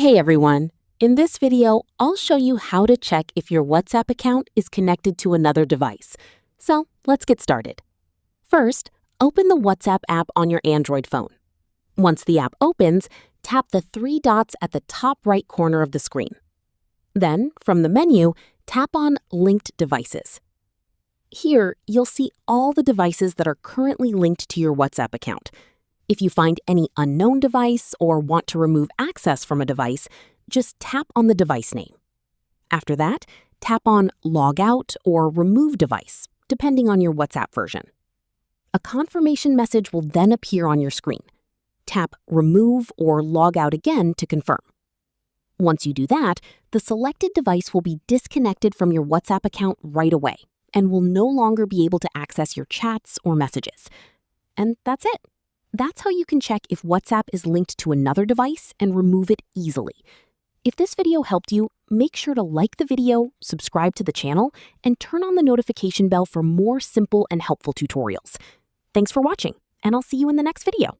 Hey everyone! In this video, I'll show you how to check if your WhatsApp account is connected to another device. So let's get started. First, open the WhatsApp app on your Android phone. Once the app opens, tap the three dots at the top right corner of the screen. Then, from the menu, tap on Linked Devices. Here, you'll see all the devices that are currently linked to your WhatsApp account. If you find any unknown device or want to remove access from a device, just tap on the device name. After that, tap on Log Out or Remove Device, depending on your WhatsApp version. A confirmation message will then appear on your screen. Tap Remove or Log Out again to confirm. Once you do that, the selected device will be disconnected from your WhatsApp account right away and will no longer be able to access your chats or messages. And that's it. That's how you can check if WhatsApp is linked to another device and remove it easily. If this video helped you, make sure to like the video, subscribe to the channel, and turn on the notification bell for more simple and helpful tutorials. Thanks for watching, and I'll see you in the next video.